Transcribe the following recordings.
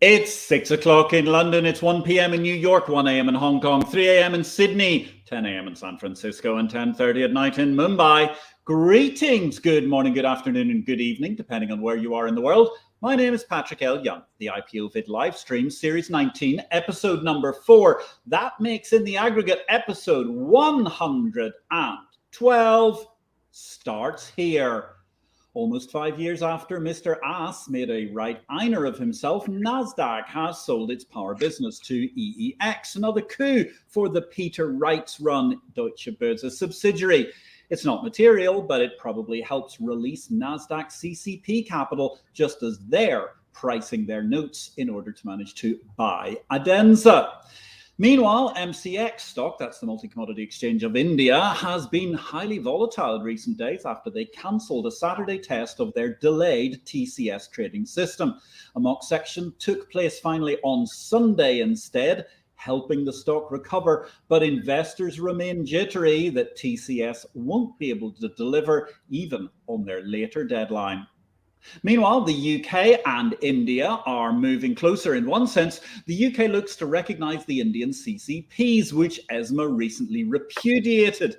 It's 6 o'clock in London, it's 1 p.m. in New York, 1 a.m. in Hong Kong, 3 a.m. in Sydney, 10 a.m. in San Francisco, and 10:30 at night in Mumbai. Greetings, good morning, good afternoon, and good evening, depending on where you are in the world. My name is Patrick L. Young, the IPO-VID Livestream, Series 19, episode number 4. That makes in the aggregate episode 112 starts here. Almost 5 years after Mr. Ass made a right-einer of himself, NASDAQ has sold its power business to EEX, another coup for the Peter Wrights-run Deutsche Börse subsidiary. It's not material, but it probably helps release NASDAQ CCP capital, just as they're pricing their notes in order to manage to buy Adenza. Meanwhile, MCX stock, that's the multi-commodity exchange of India, has been highly volatile in recent days after they cancelled a Saturday test of their delayed TCS trading system. A mock section took place finally on Sunday instead, helping the stock recover, but investors remain jittery that TCS won't be able to deliver even on their later deadline. Meanwhile, the UK and India are moving closer. In one sense, the UK looks to recognise the Indian CCPs, which ESMA recently repudiated.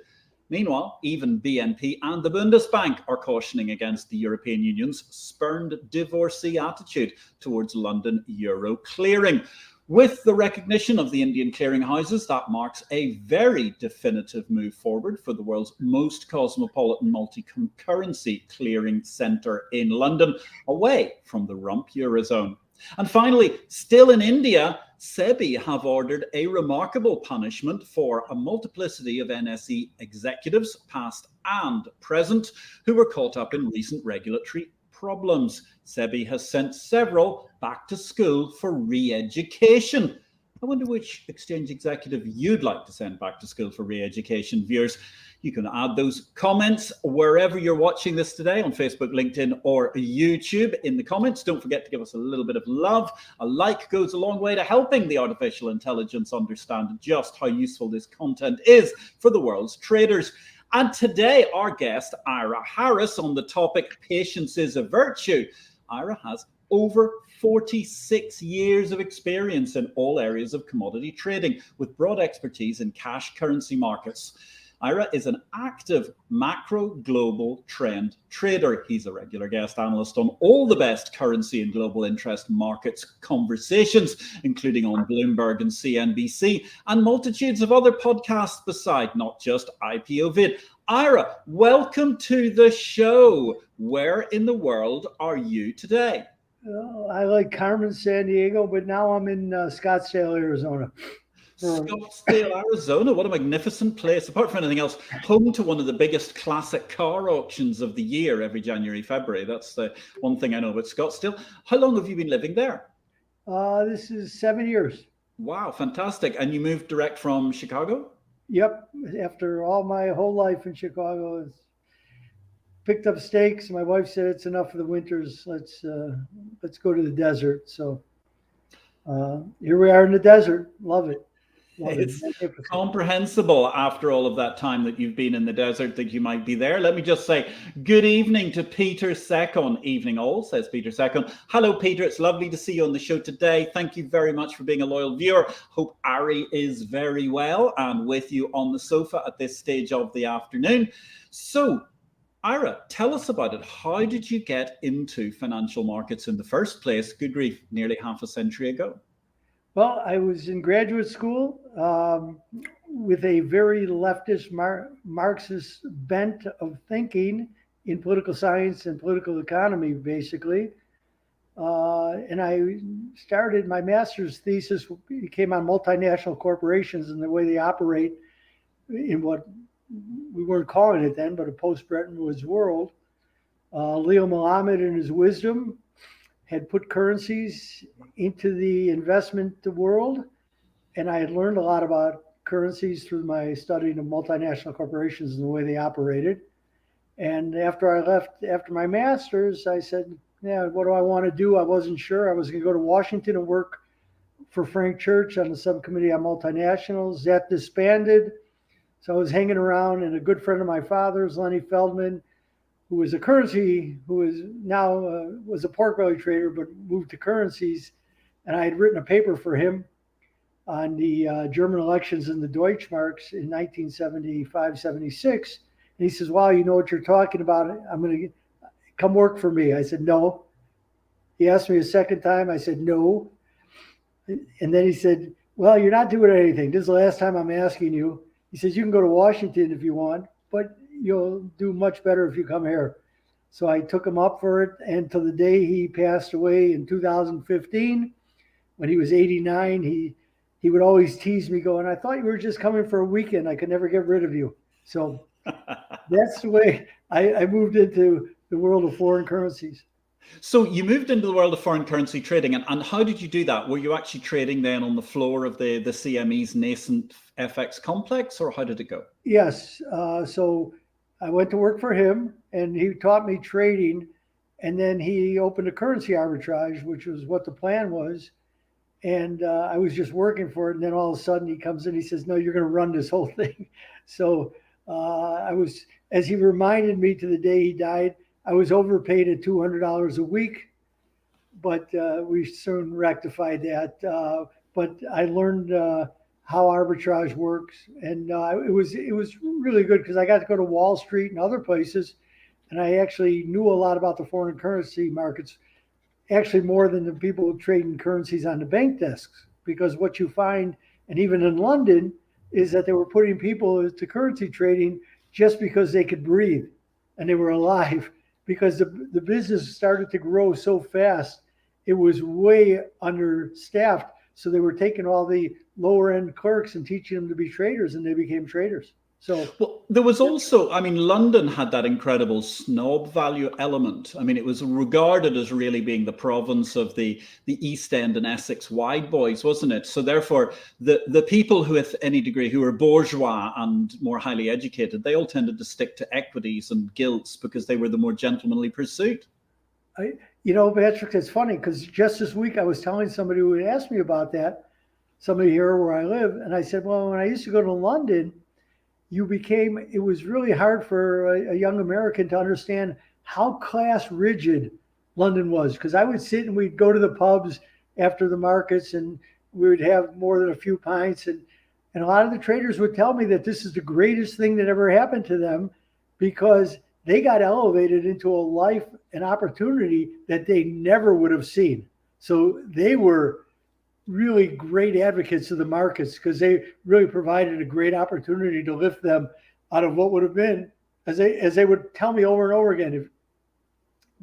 Meanwhile, even BNP and the Bundesbank are cautioning against the European Union's spurned divorcee attitude towards London euro clearing. With the recognition of the Indian clearinghouses, that marks a very definitive move forward for the world's most cosmopolitan multi-currency clearing centre in London, away from the rump Eurozone. And finally, still in India, SEBI have ordered a remarkable punishment for a multiplicity of NSE executives, past and present, who were caught up in recent regulatory problems. SEBI has sent several back to school for re-education. I wonder which exchange executive you'd like to send back to school for re-education. Viewers, you can add those comments wherever you're watching this today, on Facebook, LinkedIn, or YouTube in the comments. Don't forget to give us a little bit of love. A like goes a long way to helping the artificial intelligence understand just how useful this content is for the world's traders. And today, our guest, Yra Harris, on the topic, Patience is a Virtue. Ira has over 46 years of experience in all areas of commodity trading, with broad expertise in cash currency markets. Ira is an active macro global trend trader. He's a regular guest analyst on all the best currency and global interest markets conversations, including on Bloomberg and CNBC, and multitudes of other podcasts beside, not just IPO-VID. Ira, welcome to the show. Where in the world are you today? I like Carmen, San Diego, but now I'm in Scottsdale, Arizona. Scottsdale, Arizona. What a magnificent place. Apart from anything else, home to one of the biggest classic car auctions of the year every January, February. That's the one thing I know about Scottsdale. How long have you been living there? This is 7 years. Wow, fantastic. And you moved direct from Chicago? Yep. After all my whole life in Chicago, picked up stakes. My wife said it's enough for the winters. Let's go to the desert. So here we are in the desert. Love it. It's comprehensible after all of that time that you've been in the desert that you might be there. Let me just say good evening to Peter Secon. Evening all, says Peter Secon. Hello, Peter. It's lovely to see you on the show today. Thank you very much for being a loyal viewer. Hope Ari is very well and with you on the sofa at this stage of the afternoon. So, Ira, tell us about it. How did you get into financial markets in the first place? Good grief, nearly half a century ago. Well, I was in graduate school with a very leftist Marxist bent of thinking in political science and political economy, basically. And I started my master's thesis, came on multinational corporations and the way they operate in what we weren't calling it then, but a post-Bretton Woods world. Leo Melamed, in his wisdom, had put currencies into the investment world, and I had learned a lot about currencies through my studying of multinational corporations and the way they operated. And after I left, after my master's, I said, yeah, what do I want to do? I wasn't sure. I was going to go to Washington and work for Frank Church on the subcommittee on multinationals. That disbanded. So I was hanging around, and a good friend of my father's, Lenny Feldman, who was a pork belly trader, but moved to currencies, and I had written a paper for him on the German elections in the Deutschmarks in 1975, 76. And he says, wow, you know what you're talking about. I'm going to come work for me. I said, no. He asked me a second time. I said, no. And then he said, well, you're not doing anything. This is the last time I'm asking you. He says, you can go to Washington if you want, but you'll do much better if you come here. So I took him up for it. And till the day he passed away in 2015, when he was 89, he would always tease me going, I thought you were just coming for a weekend. I could never get rid of you. So that's the way I moved into the world of foreign currencies. So you moved into the world of foreign currency trading, and how did you do that? Were you actually trading then on the floor of the CME's nascent FX complex, or how did it go? Yes. So I went to work for him, and he taught me trading, and then he opened a currency arbitrage, which was what the plan was. And I was just working for it, and then all of a sudden he comes in, he says, no, you're going to run this whole thing. So I was, as he reminded me to the day he died, I was overpaid at $200 a week, but we soon rectified that. But I learned how arbitrage works, and it was really good because I got to go to Wall Street and other places, and I actually knew a lot about the foreign currency markets, actually more than the people trading currencies on the bank desks. Because what you find, and even in London, is that they were putting people to currency trading just because they could breathe and they were alive. Because the business started to grow so fast, it was way understaffed. So they were taking all the lower end clerks and teaching them to be traders, and they became traders. So, well, there was also, I mean, London had that incredible snob value element. I mean, it was regarded as really being the province of the East End and Essex wide boys, wasn't it? So therefore, the people who, with any degree, who were bourgeois and more highly educated, they all tended to stick to equities and gilts because they were the more gentlemanly pursuit. Patrick, it's funny because just this week I was telling somebody who had asked me about that, somebody here where I live, and I said, well, when I used to go to London, it was really hard for a young American to understand how class rigid London was. Because I would sit and we'd go to the pubs after the markets and we would have more than a few pints. And a lot of the traders would tell me that this is the greatest thing that ever happened to them because they got elevated into a life and opportunity that they never would have seen. So they were really great advocates of the markets because they really provided a great opportunity to lift them out of what would have been, as they would tell me over and over again, if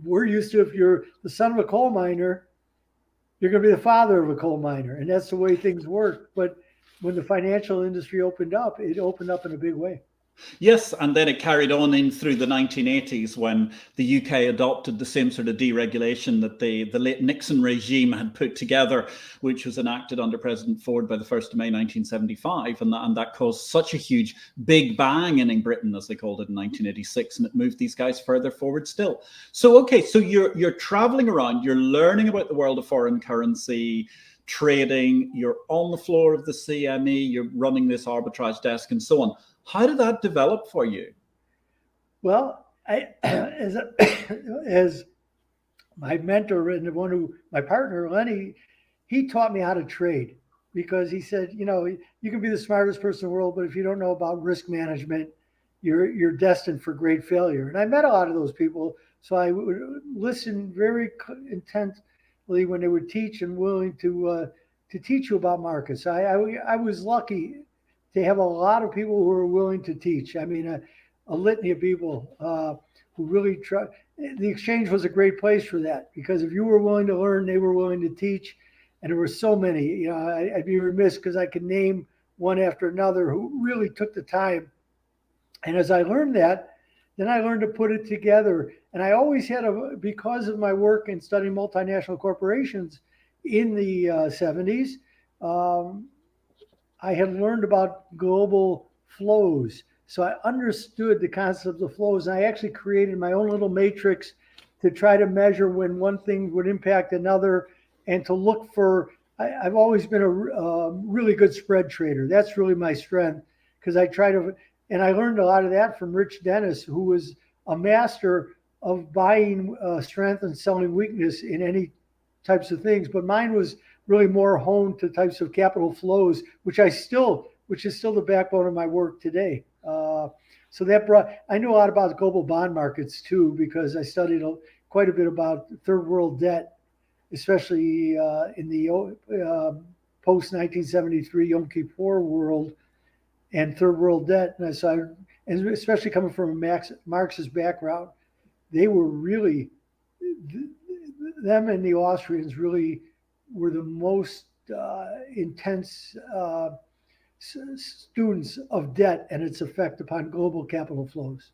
we're used to, if you're the son of a coal miner, you're going to be the father of a coal miner. And that's the way things work. But when the financial industry opened up, it opened up in a big way. Yes, and then it carried on in through the 1980s when the UK adopted the same sort of deregulation that the late Nixon regime had put together, which was enacted under President Ford by the 1st of May 1975. And that caused such a huge big bang in Britain, as they called it, in 1986, and it moved these guys further forward still. So, okay, so you're traveling around, you're learning about the world of foreign currency trading, you're on the floor of the CME, you're running this arbitrage desk and so on. How did that develop for you? Well, as my mentor and my partner, Lenny, he taught me how to trade because he said, you can be the smartest person in the world, but if you don't know about risk management, you're destined for great failure. And I met a lot of those people, so I would listen very intently when they would teach and willing to teach you about markets. I was lucky to have a lot of people who were willing to teach. I mean, a litany of people who really try. The exchange was a great place for that because if you were willing to learn, they were willing to teach. And there were so many, I'd be remiss because I could name one after another who really took the time. And as I learned that, then I learned to put it together. And I always had because of my work in studying multinational corporations in the 70s, I had learned about global flows. So I understood the concept of flows. And I actually created my own little matrix to try to measure when one thing would impact another and to look for, I've always been a really good spread trader. That's really my strength because and I learned a lot of that from Rich Dennis, who was a master of buying strength and selling weakness in any types of things. But mine was really more honed to types of capital flows, which is still the backbone of my work today. So I knew a lot about global bond markets too, because I studied quite a bit about third world debt, especially in the post 1973 Yom Kippur world and third world debt. And especially coming from a Marxist background, they were really, them and the Austrians really were the most intense students of debt and its effect upon global capital flows.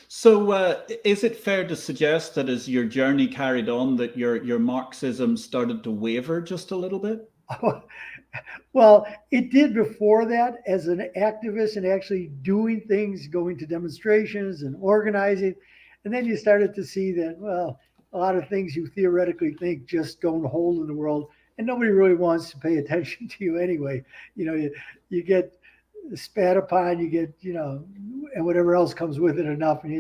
So is it fair to suggest that as your journey carried on that your Marxism started to waver just a little bit? Well, it did before that as an activist and actually doing things, going to demonstrations and organizing. And then you started to see that, well, a lot of things you theoretically think just don't hold in the world. And nobody really wants to pay attention to you anyway. You get spat upon, you get, and whatever else comes with it enough. And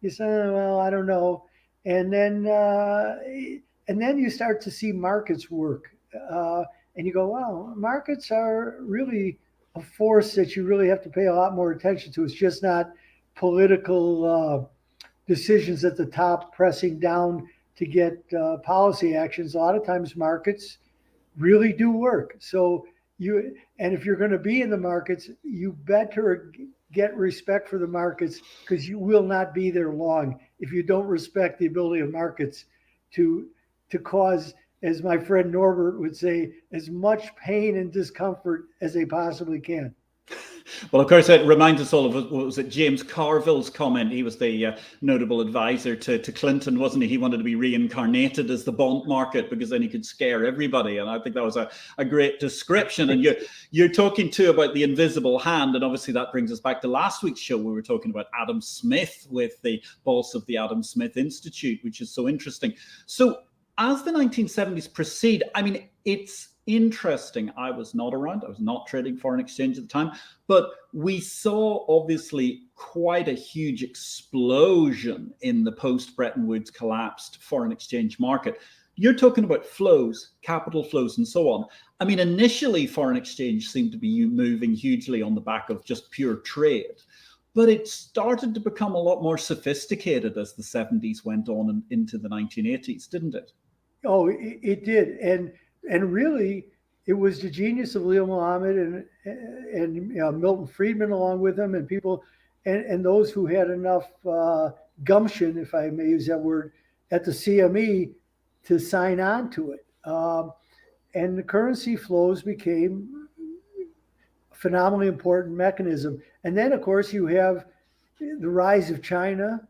you say, well, I don't know. And then you start to see markets work. And you go, wow, markets are really a force that you really have to pay a lot more attention to. It's just not political decisions at the top pressing down to get policy actions. A lot of times markets really do work. So if you're going to be in the markets, you better get respect for the markets, because you will not be there long if you don't respect the ability of markets to cause, as my friend Norbert would say, as much pain and discomfort as they possibly can. Well, of course, it reminds us all of, what was it, James Carville's comment? He was the notable advisor to Clinton, wasn't he? He wanted to be reincarnated as the bond market because then he could scare everybody. And I think that was a great description. And you're talking too about the invisible hand. And obviously that brings us back to last week's show. We were talking about Adam Smith with the boss of the Adam Smith Institute, which is so interesting. So as the 1970s proceed, I mean, it's interesting. I was not around. I was not trading foreign exchange at the time, but we saw obviously quite a huge explosion in the post-Bretton Woods collapsed foreign exchange market. You're talking about flows, capital flows, and so on. I mean, initially foreign exchange seemed to be moving hugely on the back of just pure trade, but it started to become a lot more sophisticated as the 70s went on and into the 1980s, didn't it? Oh, it did. And really, it was the genius of Leo Muhammad and Milton Friedman along with him, and people, and those who had enough gumption, if I may use that word, at the CME to sign on to it. And the currency flows became a phenomenally important mechanism. And then, of course, you have the rise of China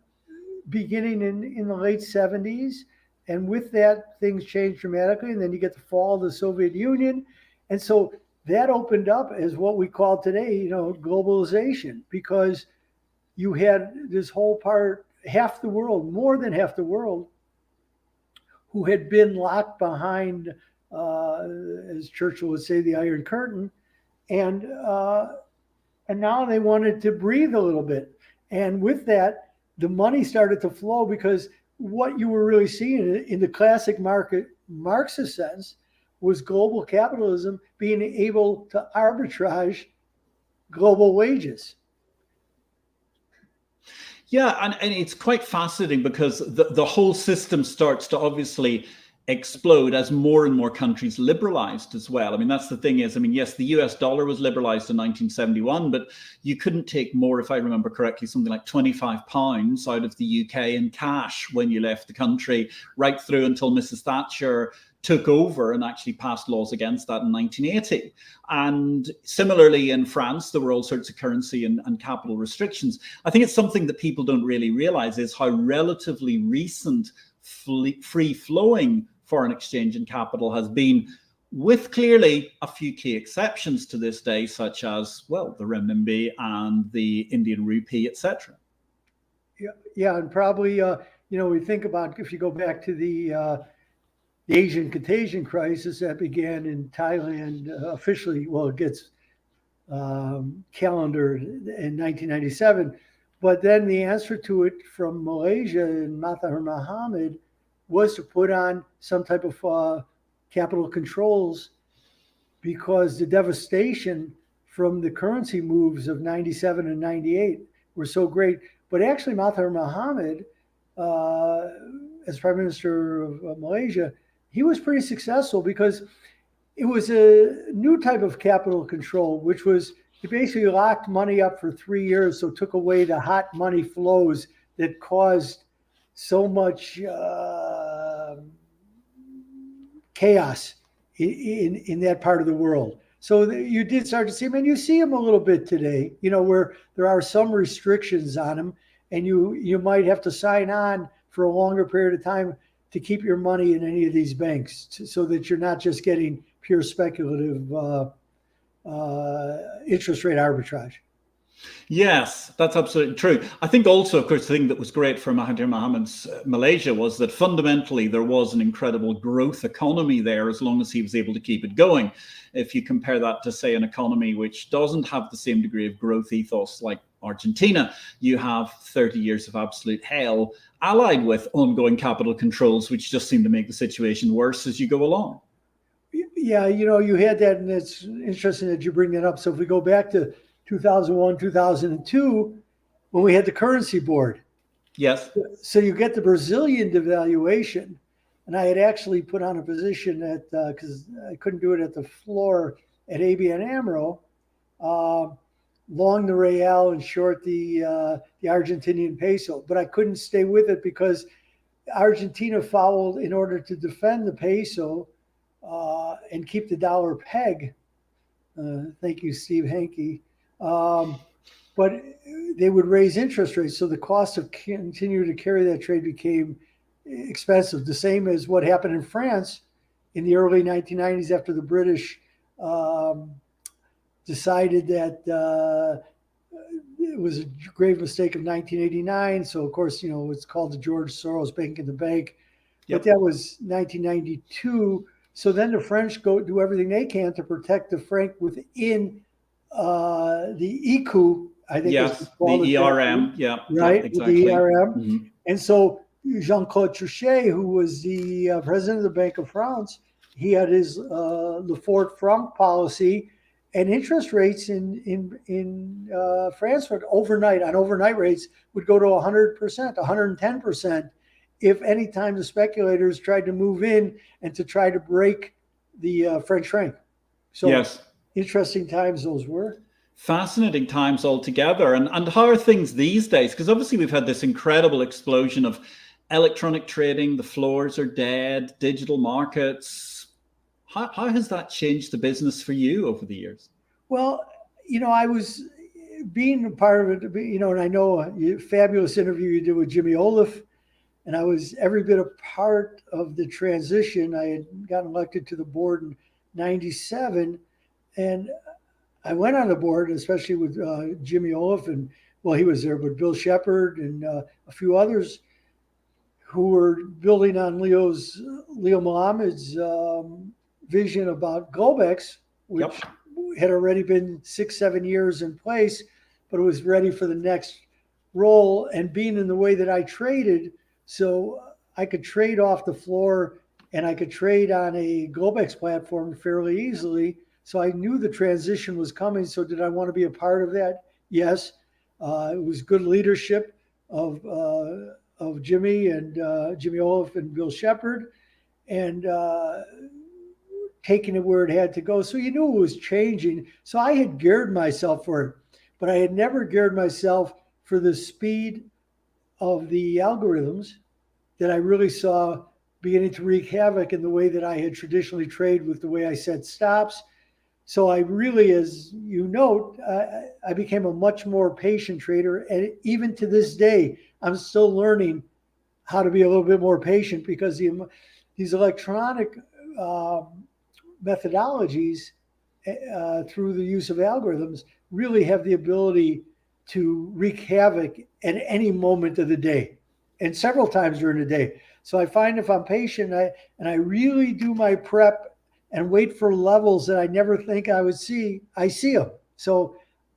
beginning in the late 70s. And with that, things changed dramatically. And then you get the fall of the Soviet Union. And so that opened up as what we call today, globalization, because you had this whole part, half the world, more than half the world, who had been locked behind, as Churchill would say, the Iron Curtain. And now they wanted to breathe a little bit. And with that, the money started to flow, because what you were really seeing in the classic market Marxist sense was global capitalism being able to arbitrage global wages. Yeah, and it's quite fascinating because the whole system starts to obviously explode as more and more countries liberalized as well. I mean, that's the thing is, I mean, yes, the US dollar was liberalized in 1971, but you couldn't take more, if I remember correctly, something like £25 out of the UK in cash when you left the country, right through until Mrs. Thatcher took over and actually passed laws against that in 1980. And similarly in France, there were all sorts of currency and capital restrictions. I think it's something that people don't really realize is how relatively recent free-flowing foreign exchange and capital has been, with clearly a few key exceptions to this day, such as, well, the renminbi and the Indian rupee, etc. Yeah, and probably, we think about, if you go back to the Asian contagion crisis that began in Thailand officially, well, it gets calendared in 1997. But then the answer to it from Malaysia and Mahathir Mohamad was to put on some type of capital controls because the devastation from the currency moves of 97 and 98 were so great. But actually, Mahathir Mohamad, as Prime Minister of Malaysia, he was pretty successful because it was a new type of capital control, which was he basically locked money up for 3 years, so took away the hot money flows that caused so much chaos in that part of the world. So you did start to see him, and you see him a little bit today, where there are some restrictions on him, and you might have to sign on for a longer period of time to keep your money in any of these banks so that you're not just getting pure speculative interest rate arbitrage. Yes, that's absolutely true. I think also, of course, the thing that was great for Mahathir Mohamad's Malaysia was that fundamentally there was an incredible growth economy there as long as he was able to keep it going. If you compare that to, say, an economy which doesn't have the same degree of growth ethos like Argentina, you have 30 years of absolute hell allied with ongoing capital controls, which just seem to make the situation worse as you go along. Yeah, you had that, and it's interesting that you bring that up. So if we go back to 2001, 2002, when we had the currency board. Yes. So you get the Brazilian devaluation. And I had actually put on a position at, because I couldn't do it at the floor at ABN AMRO, long the real and short the Argentinian peso. But I couldn't stay with it because Argentina fouled in order to defend the peso and keep the dollar peg. Thank you, Steve Hanke. But they would raise interest rates. So the cost of continue to carry that trade became expensive. The same as what happened in France in the early 1990s after the British decided that it was a grave mistake of 1989. So, of course, it's called the George Soros Bank in the Bank. Yep. But that was 1992. So then the French do everything they can to protect the franc within the ECU, I think. Yes, the ERM. Yeah, right. Yeah, exactly. The ERM. Mm-hmm. And so Jean-Claude Trichet, who was the president of the Bank of France, he had his Lefort franc policy, and interest rates in France would overnight rates would go to 100%, 110%. If any time the speculators tried to move in and to try to break the French franc. So yes. Interesting times those were. Fascinating times altogether. And how are things these days? Because obviously we've had this incredible explosion of electronic trading. The floors are dead, digital markets. How has that changed the business for you over the years? Well, I was being a part of it, and I know a fabulous interview you did with Jimmy Olaf. And I was every bit a part of the transition. I had gotten elected to the board in 97. And I went on the board, especially with Jimmy Olaf, and he was there, but Bill Shepard and a few others who were building on Leo Mohammed's vision about Globex, which had already been 6-7 years in place, but it was ready for the next role. And being in the way that I traded, so I could trade off the floor and I could trade on a Globex platform fairly easily. So I knew the transition was coming. So did I want to be a part of that? Yes. It was good leadership of Jimmy and Jimmy Olaf and Bill Shepard, and taking it where it had to go. So you knew it was changing. So I had geared myself for it, but I had never geared myself for the speed of the algorithms that I really saw beginning to wreak havoc in the way that I had traditionally traded with the way I set stops. So I really, as you note, I became a much more patient trader. And even to this day, I'm still learning how to be a little bit more patient because these electronic methodologies through the use of algorithms really have the ability to wreak havoc at any moment of the day and several times during the day. So I find if I'm patient and I really do my prep and wait for levels that I never think I would see, I see them. So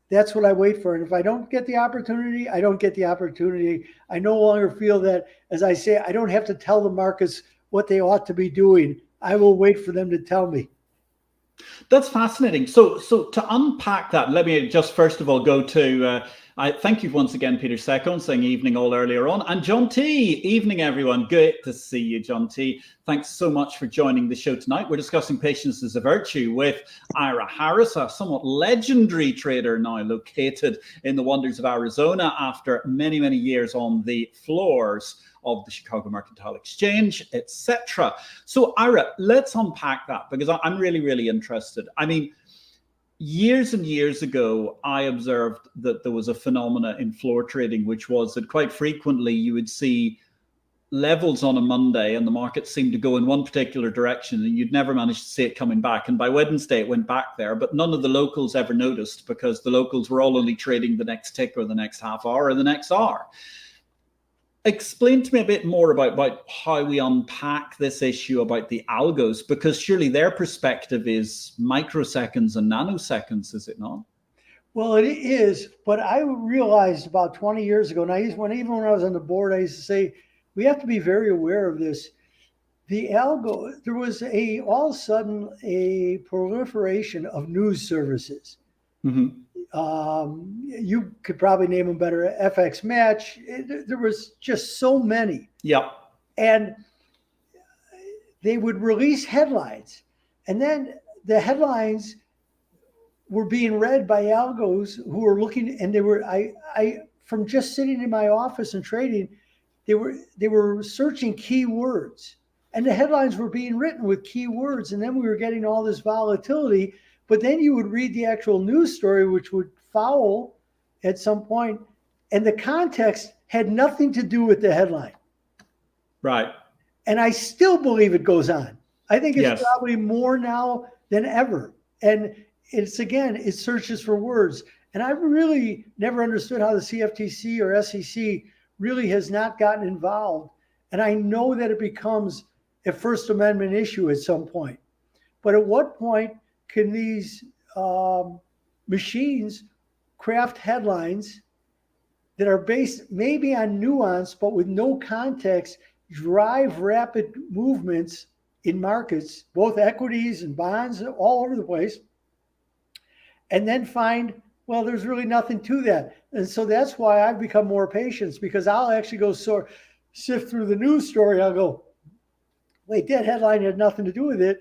that's what I wait for. And if I don't get the opportunity, I don't get the opportunity. I no longer feel that, as I say, I don't have to tell the markets what they ought to be doing. I will wait for them to tell me. That's fascinating. So to unpack that, let me just first of all go to, I thank you once again, Peter Second, saying evening all earlier on. And John T, evening everyone. Good to see you, John T. Thanks so much for joining the show tonight. We're discussing patience as a virtue with Ira Harris, a somewhat legendary trader now located in the wonders of Arizona after many, many years on the floors of the Chicago Mercantile Exchange, etc. So Ira, let's unpack that because I'm really, really interested. I mean, years and years ago, I observed that there was a phenomena in floor trading, which was that quite frequently you would see levels on a Monday and the market seemed to go in one particular direction and you'd never manage to see it coming back. And by Wednesday, it went back there, but none of the locals ever noticed because the locals were all only trading the next tick or the next half hour or the next hour. Explain to me a bit more about how we unpack this issue about the algos, because surely their perspective is microseconds and nanoseconds, is it not? Well, it is, but I realized about 20 years ago, and even when I was on the board, I used to say, we have to be very aware of this. The algo, there was all of a sudden a proliferation of news services. Mm-hmm. You could probably name them better. FX Match. There was just so many. Yeah. And they would release headlines, and then the headlines were being read by algos who were looking, and they were I from just sitting in my office and trading, they were searching keywords, and the headlines were being written with keywords, and then we were getting all this volatility. But then you would read the actual news story, which would foul at some point, and the context had nothing to do with the headline. Right. And I still believe it goes on. I think it's Yes. probably more now than ever. And it searches for words. And I've really never understood how the CFTC or SEC really has not gotten involved. And I know that it becomes a First Amendment issue at some point. But at what point can these machines craft headlines that are based maybe on nuance, but with no context, drive rapid movements in markets, both equities and bonds, all over the place, and then find, well, there's really nothing to that. And so that's why I've become more patient, because I'll actually go sift through the news story. I'll go, wait, that headline had nothing to do with it.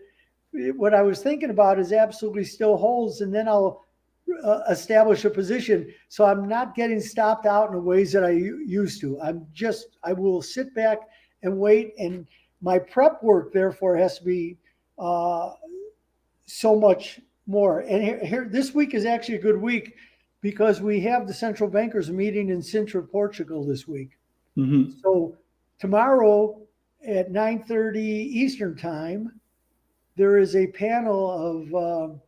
What I was thinking about is absolutely still holds, and then I'll establish a position. So I'm not getting stopped out in the ways that I used to. I will sit back and wait, and my prep work therefore has to be so much more. And here this week is actually a good week because we have the central bankers meeting in Sintra, Portugal this week. Mm-hmm. So tomorrow at 9:30 Eastern time, there is a panel of,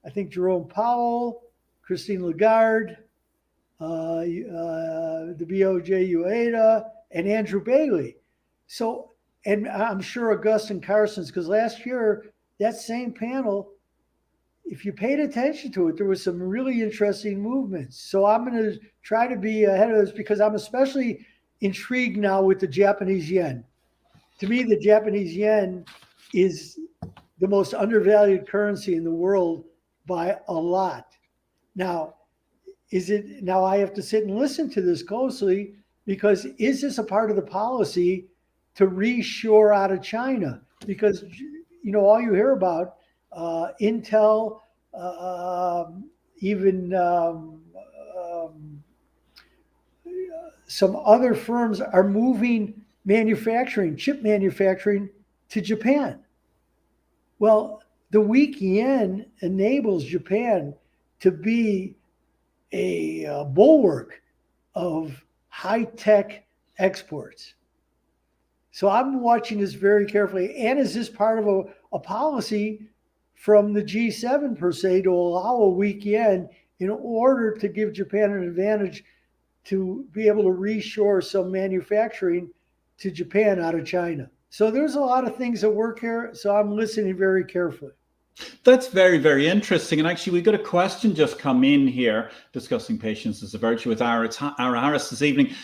I think, Jerome Powell, Christine Lagarde, the BOJ Ueda, and Andrew Bailey. So, and I'm sure Augustine Carson's, because last year, that same panel, if you paid attention to it, there was some really interesting movements. So I'm going to try to be ahead of this because I'm especially intrigued now with the Japanese yen. To me, the Japanese yen is the most undervalued currency in the world by a lot. Now, I have to sit and listen to this closely, because is this a part of the policy to reshore out of China? Because, all you hear about, Intel, even some other firms are moving chip manufacturing to Japan. Well, the weak yen enables Japan to be a bulwark of high-tech exports. So I'm watching this very carefully. And is this part of a policy from the G7 per se to allow a weak yen in order to give Japan an advantage to be able to reshore some manufacturing to Japan out of China? So there's a lot of things that work here. So I'm listening very carefully. That's very, very interesting. And actually, we've got a question just come in here discussing patience as a virtue with Ira Harris this evening.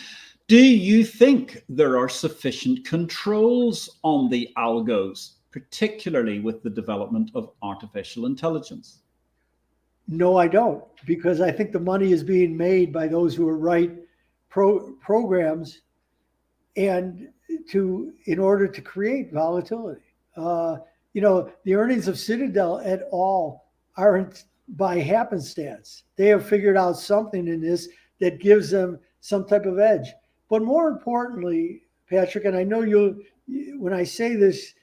Do you think there are sufficient controls on the algos? particularly with the development of artificial intelligence? No, I don't, because I think the money is being made by those who write programs and in order to create volatility. The earnings of Citadel et al. Aren't by happenstance. They have figured out something in this that gives them some type of edge. But more importantly, Patrick, and I know when I say this,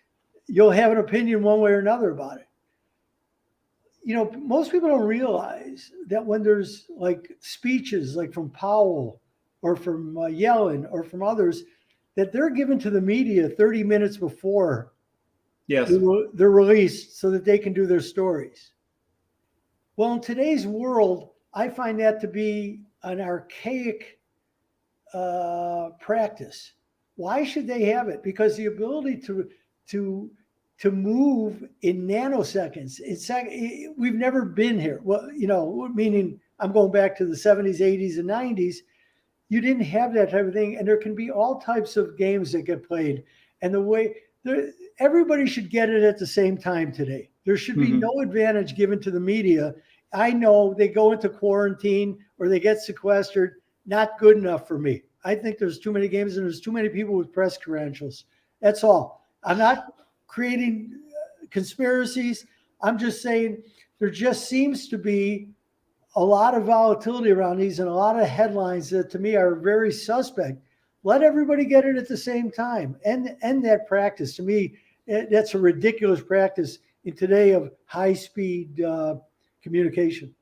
you'll have an opinion one way or another about it. Most people don't realize that when there's like speeches like from Powell or from Yellen or from others, that they're given to the media 30 minutes before they're released so that they can do their stories. Well, in today's world, I find that to be an archaic practice. Why should they have it? Because the ability to move in nanoseconds, we've never been here. Well, meaning I'm going back to the 70s, 80s, and 90s. You didn't have that type of thing, and there can be all types of games that get played. And everybody should get it at the same time today. There should be no advantage given to the media. I know they go into quarantine or they get sequestered. Not good enough for me. I think there's too many games and there's too many people with press credentials. That's all. I'm not creating conspiracies. I'm just saying there just seems to be a lot of volatility around these and a lot of headlines that to me are very suspect. Let everybody get it at the same time. And that practice, to me, that's a ridiculous practice in today of high-speed communication.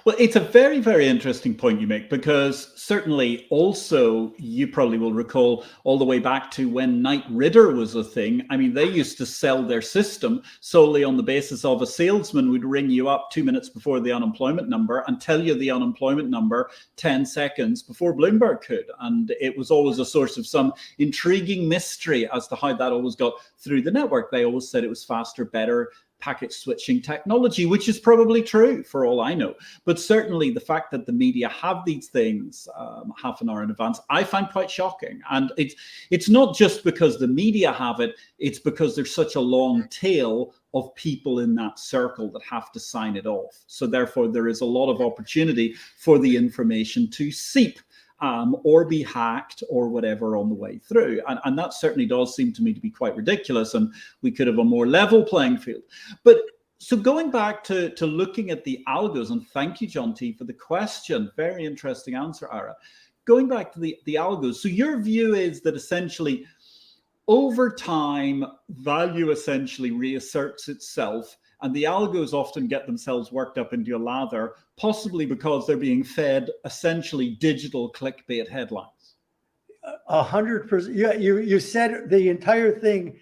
Well, it's a very, very interesting point you make, because certainly also you probably will recall all the way back to when Knight Ridder was a thing. I mean, they used to sell their system solely on the basis of a salesman would ring you up 2 minutes before the unemployment number and tell you the unemployment number 10 seconds before Bloomberg could. And it was always a source of some intriguing mystery as to how that always got through the network. They always said it was faster, better packet switching technology, which is probably true for all I know. But certainly the fact that the media have these things half an hour in advance, I find quite shocking. And it's not just because the media have it, it's because there's such a long tail of people in that circle that have to sign it off. So therefore there is a lot of opportunity for the information to seep or be hacked or whatever on the way through. And that certainly does seem to me to be quite ridiculous, and we could have a more level playing field. But so going back to looking at the algos, and thank you, John T, for the question. Very interesting answer, Ira. Going back to the algos, so your view is that essentially over time, value essentially reasserts itself, and the algos often get themselves worked up into a lather, possibly because they're being fed essentially digital clickbait headlines. 100%. Yeah, you said the entire thing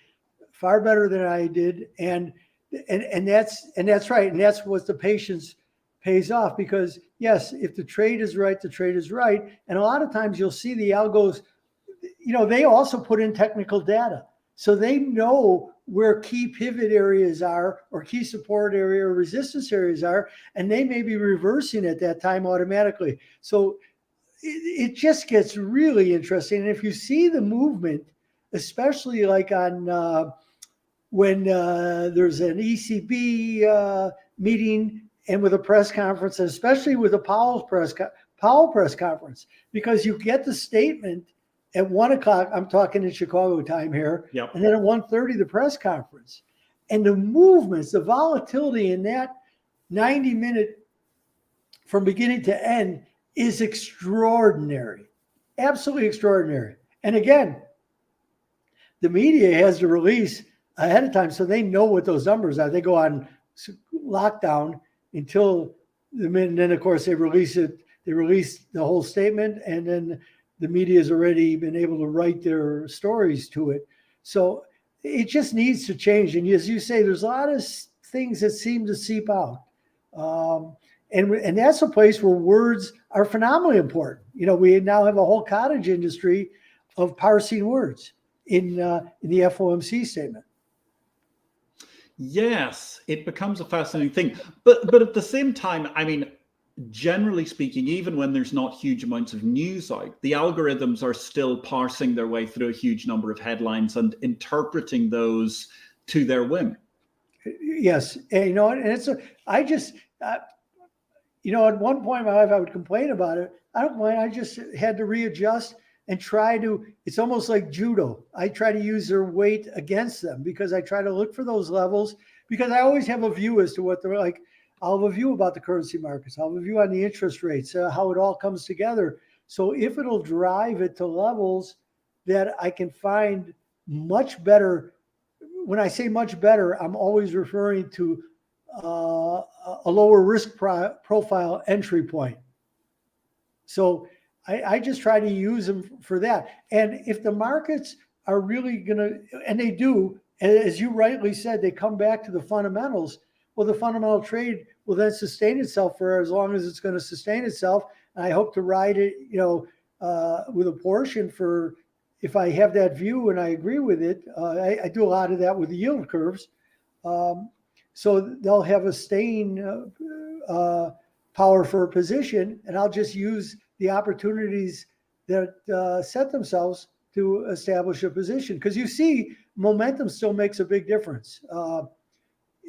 far better than I did, and that's right, and that's what the patience pays off. Because yes, if the trade is right, the trade is right, and a lot of times you'll see the algos. They also put in technical data, so they know where key pivot areas are or key support area or resistance areas are, and they may be reversing at that time automatically. So it just gets really interesting. And if you see the movement, especially like on when there's an ECB meeting and with a press conference, and especially with a Powell press conference, because you get the statement at 1 o'clock, I'm talking in Chicago time here, yep. And then at 1:30, the press conference. And the movements, the volatility in that 90-minute from beginning to end is extraordinary, absolutely extraordinary. And again, the media has to release ahead of time so they know what those numbers are. They go on lockdown until the minute, and then of course they release it. They release the whole statement, and then the media has already been able to write their stories to it. So it just needs to change. And as you say, there's a lot of things that seem to seep out. And that's a place where words are phenomenally important. We now have a whole cottage industry of parsing words in the FOMC statement. Yes, it becomes a fascinating thing. But at the same time, I mean, generally speaking, even when there's not huge amounts of news out, the algorithms are still parsing their way through a huge number of headlines and interpreting those to their whim. Yes, and and it's I just at one point in my life I would complain about it. I don't mind. I just had to readjust and try to. It's almost like judo. I try to use their weight against them because I try to look for those levels because I always have a view as to what they're like. I'll have a view about the currency markets. I'll have a view on the interest rates, how it all comes together. So if it'll drive it to levels that I can find much better. When I say much better, I'm always referring to a lower risk profile entry point. So I just try to use them for that. And if the markets are really going to, and they do, as you rightly said, they come back to the fundamentals. Well, the fundamental trade will then sustain itself for as long as it's going to sustain itself. And I hope to ride it, with a portion for, if I have that view and I agree with it. I do a lot of that with the yield curves. So they'll have a staying power for a position, and I'll just use the opportunities that set themselves to establish a position. Because you see, momentum still makes a big difference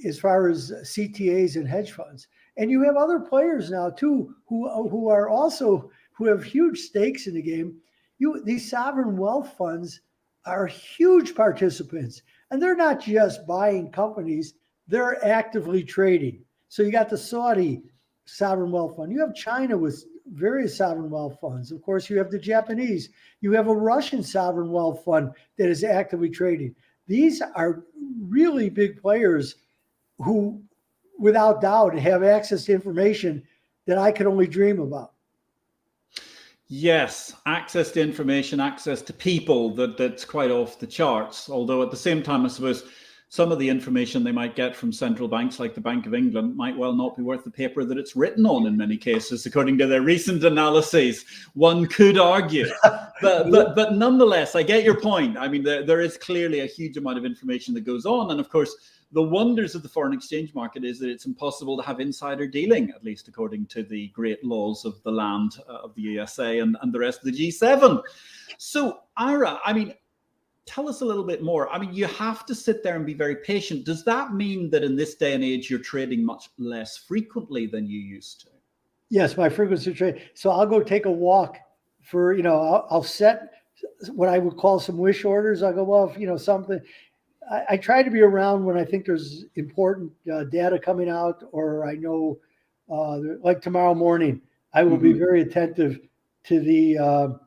as far as CTAs and hedge funds. And you have other players now too who are also who have huge stakes in the game. These sovereign wealth funds are huge participants, and they're not just buying companies, they're actively trading. So you got the Saudi sovereign wealth fund. You have China with various sovereign wealth funds. Of course, you have the Japanese. You have a Russian sovereign wealth fund that is actively trading. These are really big players who, without doubt, have access to information that I could only dream about. Yes, access to information, access to people that's quite off the charts. Although at the same time, I suppose some of the information they might get from central banks like the Bank of England might well not be worth the paper that it's written on in many cases, according to their recent analyses, one could argue. But nonetheless, I get your point. I mean, there is clearly a huge amount of information that goes on. And of course, the wonders of the foreign exchange market is that it's impossible to have insider dealing, at least according to the great laws of the land of the USA and the rest of the G7. So, Ira, I mean, tell us a little bit more. I mean, you have to sit there and be very patient. Does that mean that in this day and age, you're trading much less frequently than you used to? Yes, my frequency of trade. So I'll go take a walk for, I'll set what I would call some wish orders. I'll go, well, if, something. I try to be around when I think there's important data coming out, or I know, like tomorrow morning, I will be very attentive to the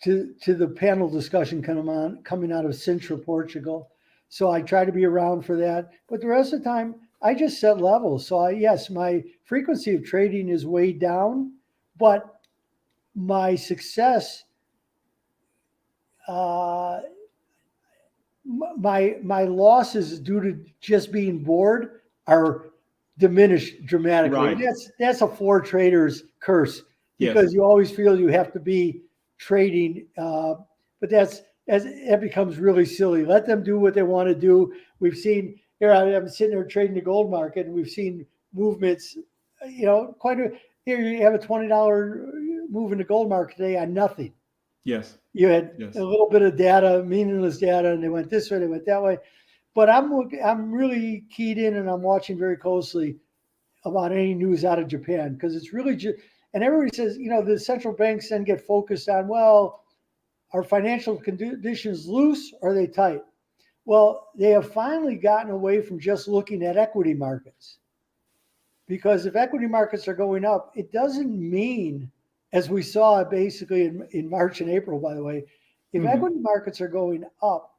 to the panel discussion coming out of Sintra, Portugal. So I try to be around for that. But the rest of the time, I just set levels. So yes, my frequency of trading is way down, but my success, my losses due to just being bored are diminished dramatically. Right. That's a floor trader's curse, because you always feel you have to be trading, but that becomes really silly. Let them do what they want to do. We've seen here. I'm sitting there trading the gold market, and we've seen movements. Here you have a $20 move in the gold market today on nothing. Yes. You had a little bit of data, meaningless data, and they went this way, they went that way. But I'm really keyed in, and I'm watching very closely about any news out of Japan, because it's really just. And everybody says, the central banks then get focused on, well, are financial conditions loose or are they tight? Well, they have finally gotten away from just looking at equity markets. Because if equity markets are going up, it doesn't mean, as we saw basically in March and April, by the way, if equity markets are going up,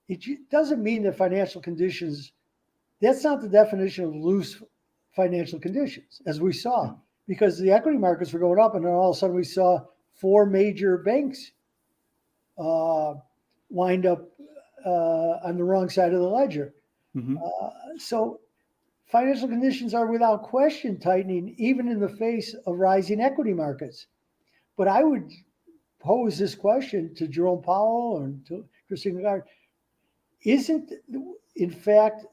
it doesn't mean that financial conditions, that's not the definition of loose financial conditions, as we saw. Because the equity markets were going up, and then all of a sudden we saw 4 major banks wind up on the wrong side of the ledger. So financial conditions are without question tightening, even in the face of rising equity markets. But I would pose this question to Jerome Powell and to Christine Lagarde. Isn't, in fact,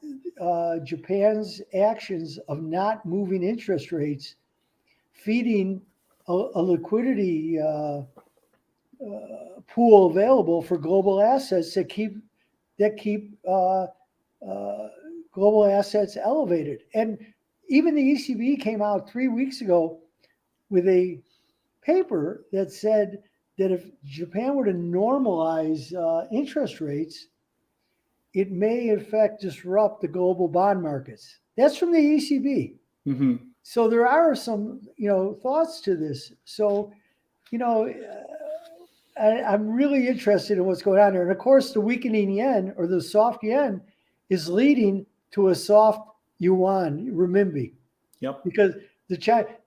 Japan's actions of not moving interest rates feeding a liquidity pool available for global assets that keep global assets elevated. And even the ECB came out 3 weeks ago with a paper that said that if Japan were to normalize interest rates, it may in fact disrupt the global bond markets. That's from the ECB. Mm-hmm. So there are some, thoughts to this. So, I'm really interested in what's going on there. And of course, the weakening yen or the soft yen is leading to a soft yuan, renminbi. Yep. Because the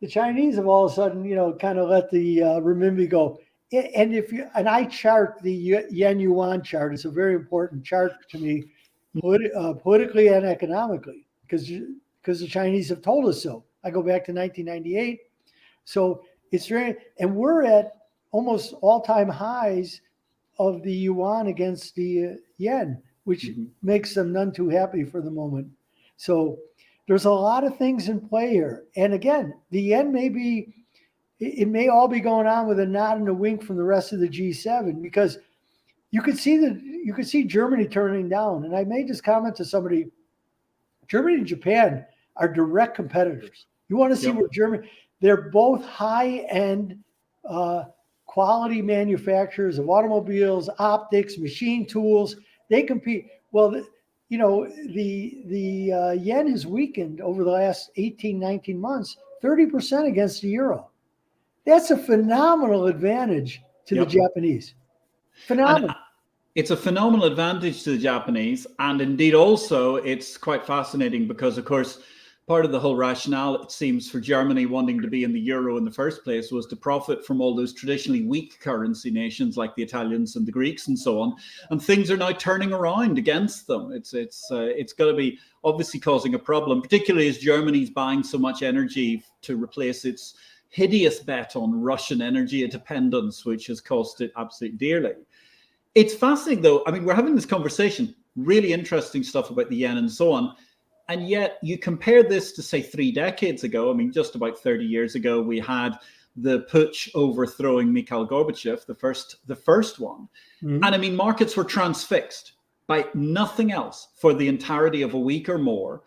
Chinese have all of a sudden, kind of let the renminbi go. And I chart the yen yuan chart. It's a very important chart to me, politically and economically, because the Chinese have told us so. I go back to 1998. So it's very, and we're at almost all-time highs of the yuan against the yen, which makes them none too happy for the moment. So there's a lot of things in play here. And again, the yen it may all be going on with a nod and a wink from the rest of the G7, because you could see Germany turning down. And I made this comment to somebody. Germany and Japan are direct competitors. You want to see where Germany, they're both high-end quality manufacturers of automobiles, optics, machine tools. They compete. Well, the yen has weakened over the last 18, 19 months, 30% against the euro. That's a phenomenal advantage to the Japanese. Phenomenal. And it's a phenomenal advantage to the Japanese. And indeed, also, it's quite fascinating because, of course, part of the whole rationale, it seems, for Germany wanting to be in the euro in the first place was to profit from all those traditionally weak currency nations like the Italians and the Greeks and so on. And things are now turning around against them. It's got to be obviously causing a problem, particularly as Germany's buying so much energy to replace its hideous bet on Russian energy dependence, which has cost it absolutely dearly. It's fascinating, though. I mean, we're having this conversation, really interesting stuff about the yen and so on. And yet you compare this to, say, 3 decades ago. I mean, just about 30 years ago, we had the putsch overthrowing Mikhail Gorbachev, the first one. Mm-hmm. And I mean, markets were transfixed by nothing else for the entirety of a week or more.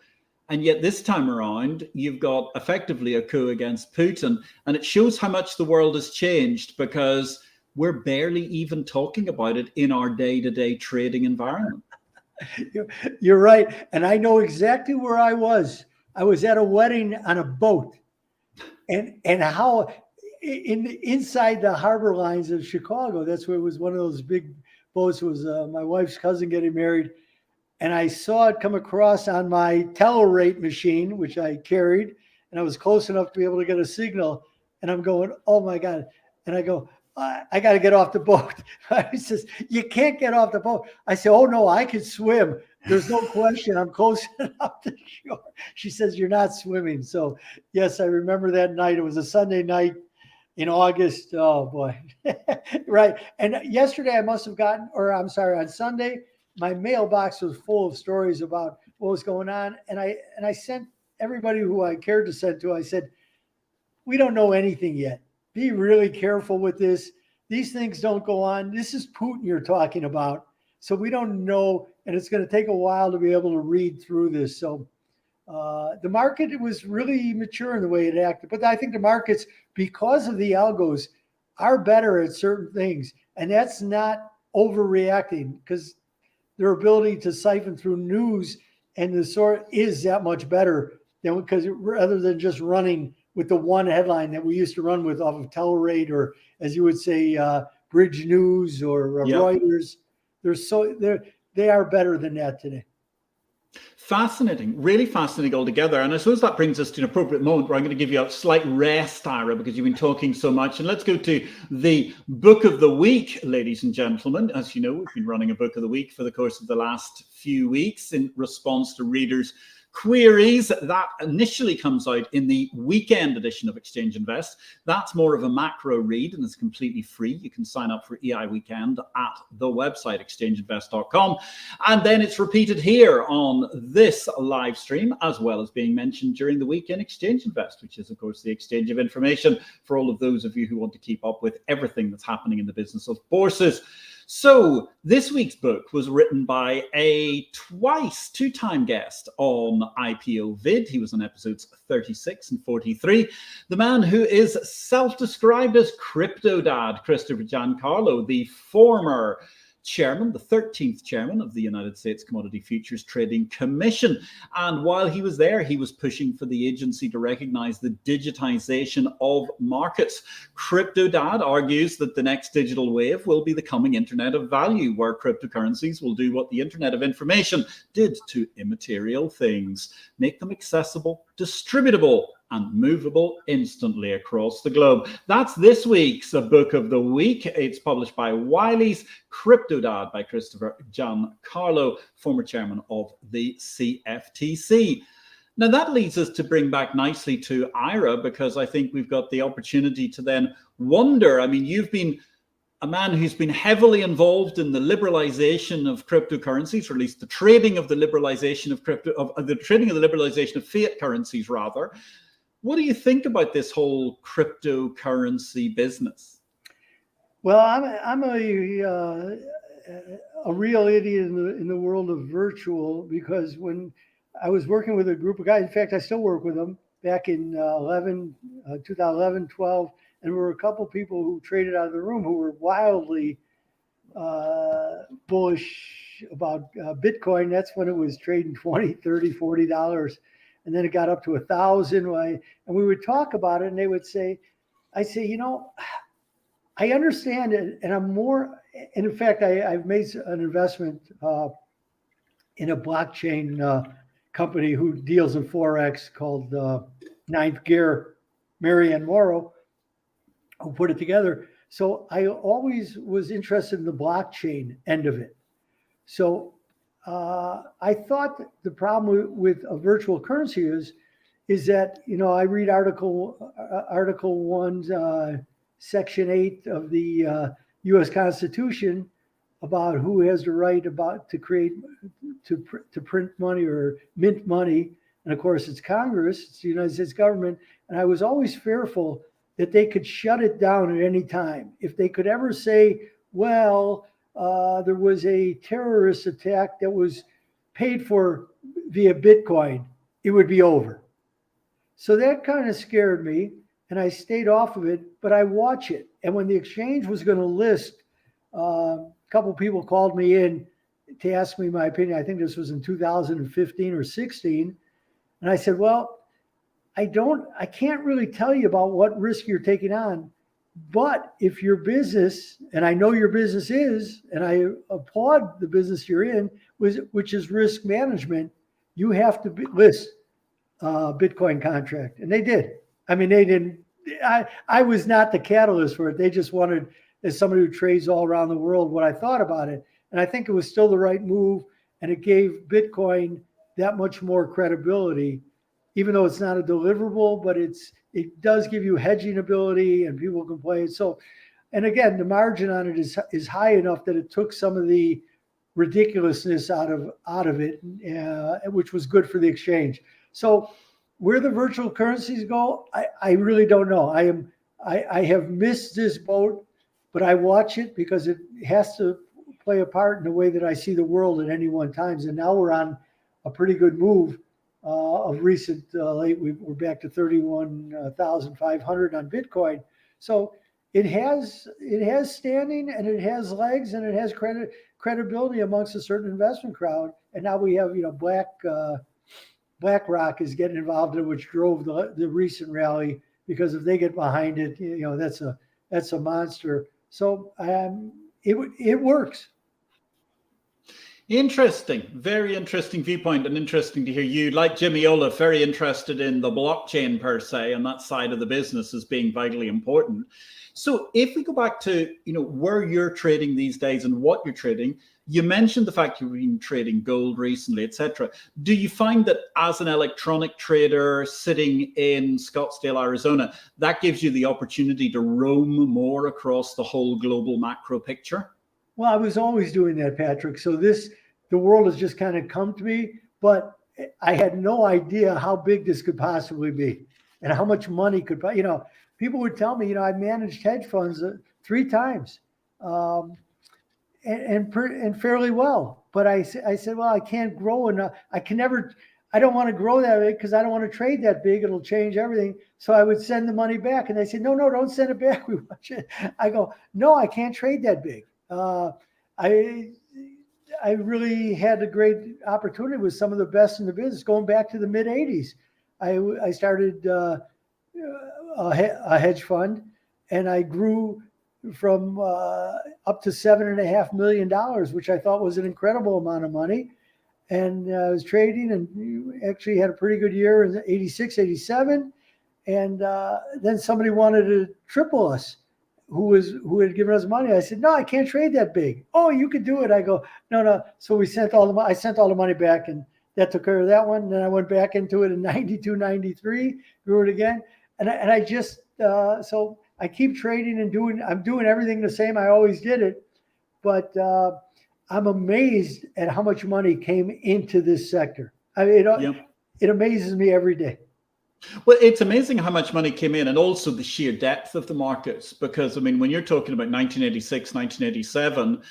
And yet this time around, you've got effectively a coup against Putin. And it shows how much the world has changed, because we're barely even talking about it in our day-to-day trading environment. You're right. And I know exactly where I was. I was at a wedding on a boat, and how inside the harbor lines of Chicago, that's where it was one of those big boats. It was my wife's cousin getting married. And I saw it come across on my telerate machine, which I carried, and I was close enough to be able to get a signal. And I'm going, oh my God. And I go, I got to get off the boat. He says, you can't get off the boat. I say, oh no, I can swim. There's no question. I'm close enough to shore. She says, you're not swimming. So yes, I remember that night. It was a Sunday night in August. Oh boy. Right. And yesterday I must have gotten, on Sunday, my mailbox was full of stories about what was going on. And I sent everybody who I cared to send to, I said, we don't know anything yet. Be really careful with this. These things don't go on. This is Putin you're talking about. So we don't know. And it's going to take a while to be able to read through this. So the market was really mature in the way it acted. But I think the markets, because of the algos, are better at certain things. And that's not overreacting, because their ability to siphon through news and the sort is that much better than, because rather than just running with the one headline that we used to run with off of Telerate, or as you would say, Bridge News or Reuters. They are better than that today. Fascinating, really fascinating altogether. And I suppose that brings us to an appropriate moment where I'm going to give you a slight rest, Ira, because you've been talking so much. And let's go to the book of the week, ladies and gentlemen. As you know, we've been running a book of the week for the course of the last few weeks in response to readers' queries. That initially comes out in the weekend edition of Exchange Invest. That's more of a macro read and it's completely free. You can sign up for EI Weekend at the website exchangeinvest.com. And then it's repeated here on this live stream, as well as being mentioned during the week in Exchange Invest, which is, of course, the exchange of information for all of those of you who want to keep up with everything that's happening in the business of bourses. So this week's book was written by a two-time guest on IPO-VID. He was on episodes 36 and 43. The man who is self-described as Crypto Dad, Christopher Giancarlo, the former chairman, the 13th chairman of the United States Commodity Futures Trading Commission. And while he was there, he was pushing for the agency to recognize the digitization of markets. Crypto Dad argues that the next digital wave will be the coming Internet of Value, where cryptocurrencies will do what the Internet of Information did to immaterial things, make them accessible, distributable, and movable instantly across the globe. That's this week's Book of the Week. It's published by Wiley's, Crypto Dad by Christopher Giancarlo, former chairman of the CFTC. Now that leads us to bring back nicely to Ira, because I think we've got the opportunity to then wonder, I mean, you've been a man who's been heavily involved in the liberalization of cryptocurrencies, or at least the trading of the liberalization of liberalization of fiat currencies, rather. What do you think about this whole cryptocurrency business? Well, I'm a real idiot in the world of virtual, because when I was working with a group of guys, in fact, I still work with them, back in 2011, 12, and there were a couple of people who traded out of the room who were wildly bullish about Bitcoin. That's when it was trading $20, $30, $40. And then it got up to 1,000. And we would talk about it, and they would say, I say, you know, I understand it. And I'm more, and in fact, I've made an investment in a blockchain company who deals in Forex called Ninth Gear, Marianne Morrow, who put it together. So I always was interested in the blockchain end of it. So I thought the problem with a virtual currency is that, you know, I read Article 1, Section 8 of the U.S. Constitution about who has the right to print money or mint money. And of course, it's Congress, it's the United States government. And I was always fearful that they could shut it down at any time. If they could ever say, well, there was a terrorist attack that was paid for via Bitcoin, it would be over. So that kind of scared me, and I stayed off of it, but I watch it. And when the exchange was going to list, a couple of people called me in to ask me my opinion. I think this was in 2015 or 16. And I said, well, I can't really tell you about what risk you're taking on. But if your business, and I know your business is, and I applaud the business you're in, which is risk management, you have to list Bitcoin contract. And they did. I mean, they didn't, I was not the catalyst for it. They just wanted, as somebody who trades all around the world, what I thought about it. And I think it was still the right move. And it gave Bitcoin that much more credibility, even though it's not a deliverable, but it does give you hedging ability and people can play it. So, and again, the margin on it is high enough that it took some of the ridiculousness out of it, which was good for the exchange. So where the virtual currencies go, I really don't know. I have missed this boat, but I watch it because it has to play a part in the way that I see the world at any one time. And now we're on a pretty good move. Of recent late, we're back to 31,500 on Bitcoin. So it has standing, and it has legs, and it has credibility amongst a certain investment crowd. And now we have, you know, BlackRock is getting involved in, which drove the recent rally, because if they get behind it, you know, that's a monster. So it works. Interesting, very interesting viewpoint, and interesting to hear you, like Jimmy Olaf, very interested in the blockchain per se, and that side of the business as being vitally important. So if we go back to, you know, where you're trading these days and what you're trading, you mentioned the fact you've been trading gold recently, etc. Do you find that as an electronic trader sitting in Scottsdale, Arizona, that gives you the opportunity to roam more across the whole global macro picture? Well, I was always doing that, Patrick. So the world has just kind of come to me, but I had no idea how big this could possibly be and how much money could, you know, people would tell me, you know, I managed hedge funds 3 times. and fairly well. But I said, well, I can't grow enough. I don't want to grow that big because I don't want to trade that big. It'll change everything. So I would send the money back. And they said, no, don't send it back. We want you. I go, no, I can't trade that big. I really had a great opportunity with some of the best in the business going back to the mid 80s. I started a hedge fund, and I grew from up to $7.5 million, which I thought was an incredible amount of money. And I was trading and actually had a pretty good year in 86, 87. And then somebody wanted to triple us who had given us money. I said, no, I can't trade that big. Oh, you could do it. I go, no. So I sent all the money back, and that took care of that one. And then I went back into it in 92, 93, grew it again. And I just, so I keep trading and I'm doing everything the same. I always did it. But I'm amazed at how much money came into this sector. I mean, it amazes me every day. Well, it's amazing how much money came in, and also the sheer depth of the markets. Because, I mean, when you're talking about 1986, 1987,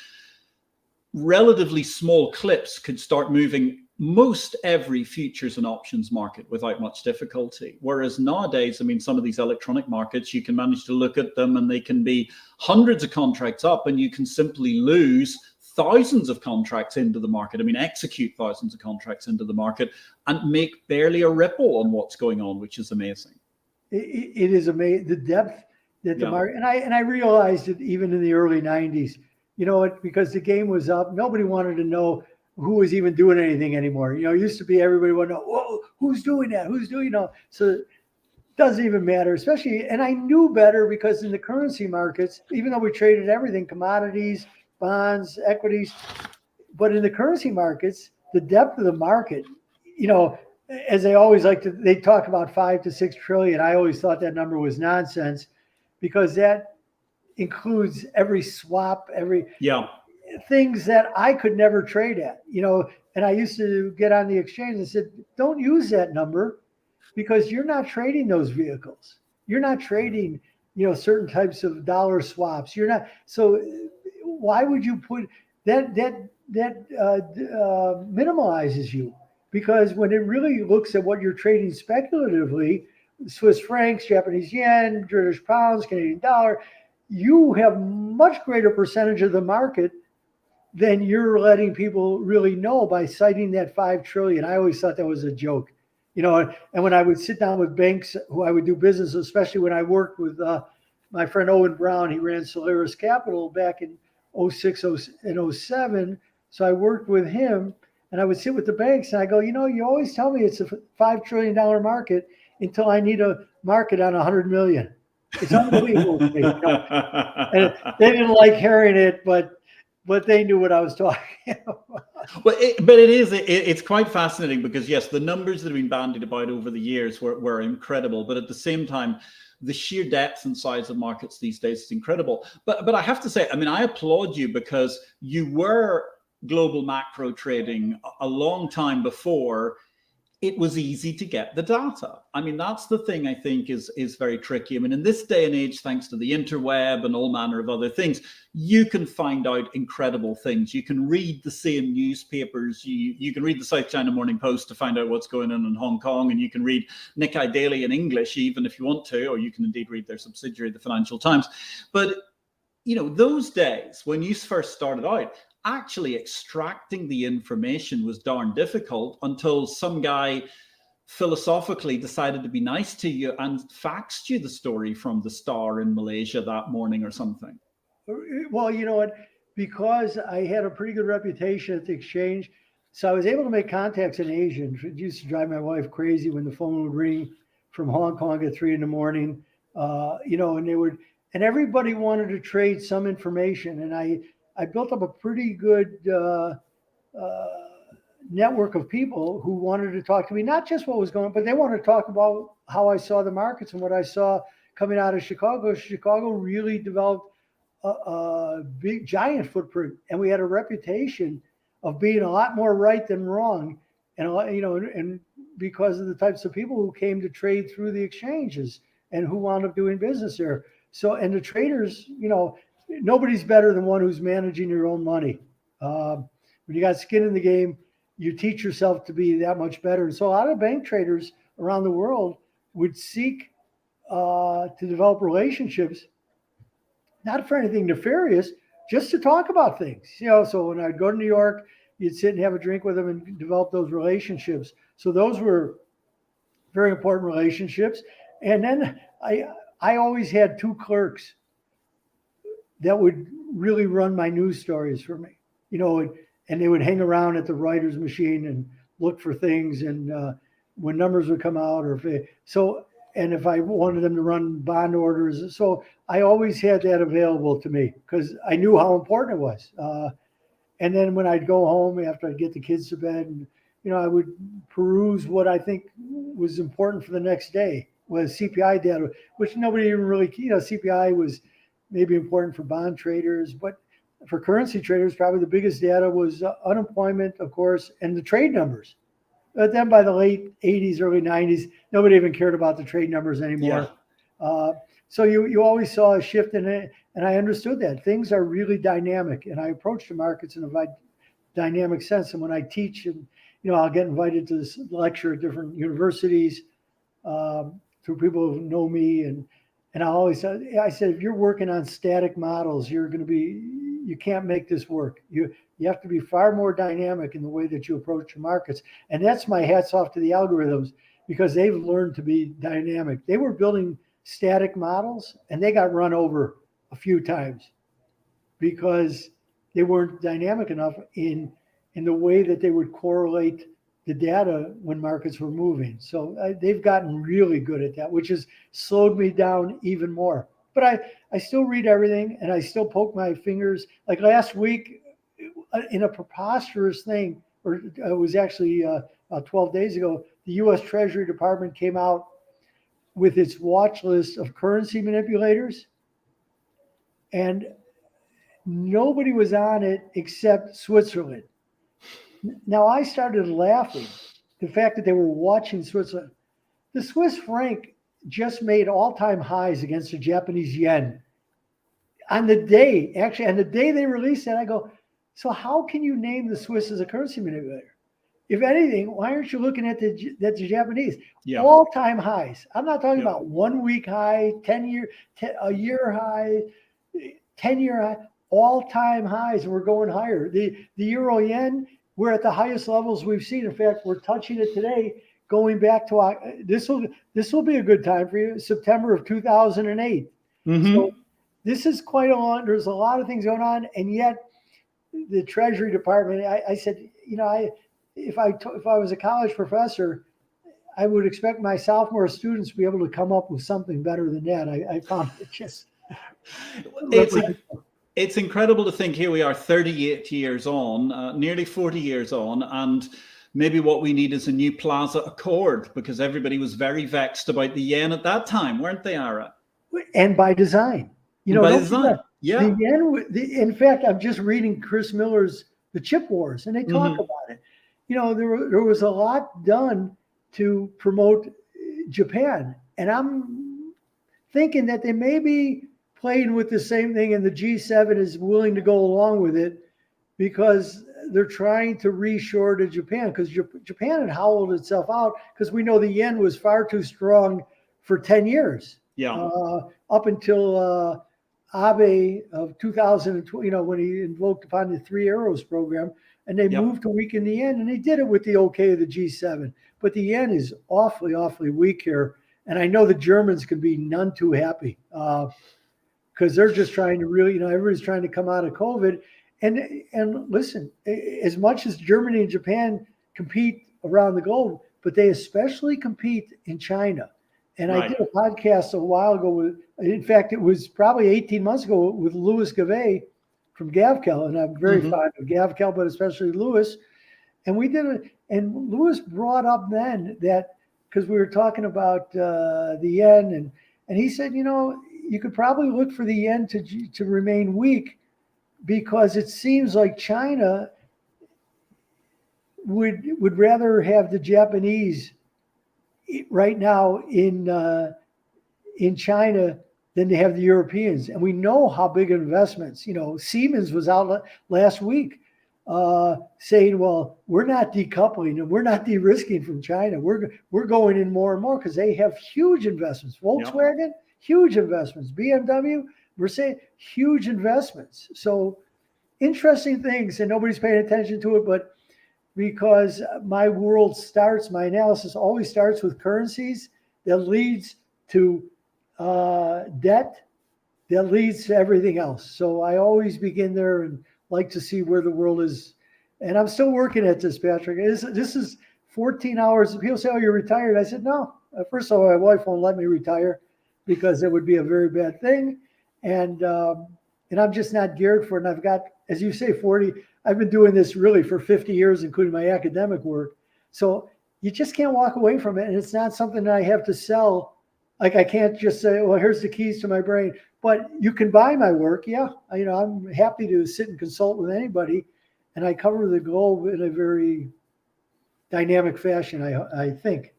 relatively small clips could start moving most every futures and options market without much difficulty. Whereas nowadays, I mean, some of these electronic markets, you can manage to look at them and they can be hundreds of contracts up, and you can simply lose thousands of contracts into the market. I mean, execute thousands of contracts into the market and make barely a ripple on what's going on, which is amazing. It is amazing, the depth that the market, and I realized it even in the early 90s, because the game was up. Nobody wanted to know who was even doing anything anymore. It used to be everybody wanted to know, whoa, who's doing that? Who's doing that? So it doesn't even matter, especially, and I knew better because in the currency markets, even though we traded everything, commodities, bonds, equities, but in the currency markets, the depth of the market, as they always they talk about 5 to 6 trillion. I always thought that number was nonsense because that includes every swap, things that I could never trade at, and I used to get on the exchange and said, don't use that number because you're not trading those vehicles. You're not trading, certain types of dollar swaps. You're not. So why would you put that minimalizes you? Because when it really looks at what you're trading speculatively, Swiss francs, Japanese yen, British pounds, Canadian dollar, you have much greater percentage of the market than you're letting people really know by citing that 5 trillion. I always thought that was a joke, and when I would sit down with banks who I would do business, especially when I worked with my friend Owen Brown, he ran Solaris Capital back in 06 and 07. So I worked with him, and I would sit with the banks and I go, you always tell me it's a $5 trillion market until I need a market on 100 million. It's unbelievable to me. And they didn't like hearing it, but they knew what I was talking about. Well, it's quite fascinating because, yes, the numbers that have been bandied about over the years were incredible. But at the same time, the sheer depth and size of markets these days is incredible. But I have to say, I mean, I applaud you because you were global macro trading a long time before it was easy to get the data. I mean, that's the thing I think is very tricky. I mean, in this day and age, thanks to the interweb and all manner of other things, you can find out incredible things. You can read the same newspapers. You can read the South China Morning Post to find out what's going on in Hong Kong, and you can read Nikkei Daily in English, even if you want to, or you can indeed read their subsidiary, the Financial Times. But, those days when you first started out, actually extracting the information was darn difficult until some guy philosophically decided to be nice to you and faxed you the story from the Star in Malaysia that morning or something. Well, you know what? Because I had a pretty good reputation at the exchange, so I was able to make contacts in Asia. It used to drive my wife crazy when the phone would ring from Hong Kong at 3 a.m, and everybody wanted to trade some information, and I built up a pretty good network of people who wanted to talk to me, not just what was going on, but they wanted to talk about how I saw the markets and what I saw coming out of Chicago. Chicago really developed a big, giant footprint, and we had a reputation of being a lot more right than wrong, and and because of the types of people who came to trade through the exchanges and who wound up doing business there. So, and the traders, nobody's better than one who's managing your own money. When you got skin in the game, you teach yourself to be that much better. And so a lot of bank traders around the world would seek to develop relationships, not for anything nefarious, just to talk about things. So when I'd go to New York, you'd sit and have a drink with them and develop those relationships. So those were very important relationships. And then I always had two clerks that would really run my news stories for me, and they would hang around at the writer's machine and look for things. And when numbers would come out, and if I wanted them to run bond orders. So I always had that available to me because I knew how important it was. And then when I'd go home after I'd get the kids to bed, and I would peruse what I think was important for the next day, was CPI data, which nobody even really, CPI was maybe important for bond traders, but for currency traders, probably the biggest data was unemployment, of course, and the trade numbers. But then by the late 80s, early 90s, nobody even cared about the trade numbers anymore. Yeah. So you always saw a shift in it, and I understood that. Things are really dynamic, and I approach the markets in a dynamic sense. And when I teach, and I'll get invited to this lecture at different universities through people who know me, and I always said, if you're working on static models, you can't make this work. You have to be far more dynamic in the way that you approach your markets. And that's my hats off to the algorithms, because they've learned to be dynamic. They were building static models and they got run over a few times because they weren't dynamic enough in the way that they would correlate the data when markets were moving. So they've gotten really good at that, which has slowed me down even more. But I still read everything, and I still poke my fingers. Like last week, in a preposterous thing, or it was actually 12 days ago, the U.S. Treasury Department came out with its watch list of currency manipulators, and nobody was on it except Switzerland. Now, I started laughing, the fact that they were watching Switzerland. The Swiss franc just made all-time highs against the Japanese yen. On the day they released it, I go, so how can you name the Swiss as a currency manipulator? If anything, why aren't you looking at the Japanese? Yeah. All-time highs. I'm not talking about 1 week high, a year high, 10-year high, all-time highs, and we're going higher. The euro yen, we're at the highest levels we've seen. In fact, we're touching it today, going back to this will be a good time for you, September of 2008. Mm-hmm. So this is quite a lot. There's a lot of things going on, and yet the Treasury Department. I said, if I was a college professor, I would expect my sophomore students to be able to come up with something better than that. I found it just. It's incredible to think here we are 38 years on, nearly 40 years on, and maybe what we need is a new Plaza Accord, because everybody was very vexed about the yen at that time, weren't they, Ira? And by design. By design. Yeah. The yen, in fact, I'm just reading Chris Miller's The Chip Wars, and they talk about it. There was a lot done to promote Japan, and I'm thinking that they may be playing with the same thing, and the G7 is willing to go along with it because they're trying to reshore to Japan, because Japan had howled itself out because we know the yen was far too strong for 10 years. Yeah. Up until Abe of 2020, when he invoked upon the 3 arrows program, and they moved to weaken the yen, and they did it with the okay of the G7. But the yen is awfully, awfully weak here. And I know the Germans can be none too happy. Because they're just trying to really, everybody's trying to come out of COVID. And listen, as much as Germany and Japan compete around the globe, but they especially compete in China. And I did a podcast a while ago in fact, it was probably 18 months ago with Louis Gavet from GavKel. And I'm very fond of GavKel, but especially Louis. And we did it. And Louis brought up then that, because we were talking about the yen, and he said, you could probably look for the yen to remain weak, because it seems like China would rather have the Japanese right now in China Then they have the Europeans, and we know how big investments. Siemens was out last week saying, "Well, we're not decoupling and we're not de-risking from China. We're going in more and more because they have huge investments. Volkswagen, huge investments. BMW, Mercedes, huge investments. So interesting things, and nobody's paying attention to it, but." Because my analysis always starts with currencies that leads to debt, that leads to everything else. So I always begin there and like to see where the world is. And I'm still working at this, Patrick. This is 14 hours. People say, "Oh, you're retired." I said, "No. First of all, my wife won't let me retire because it would be a very bad thing. And I'm just not geared for it. And I've got, as you say, 40. I've been doing this really for 50 years, including my academic work. So you just can't walk away from it. And it's not something that I have to sell. Like I can't just say, well, here's the keys to my brain. But you can buy my work. Yeah. I'm happy to sit and consult with anybody. And I cover the globe in a very dynamic fashion, I think.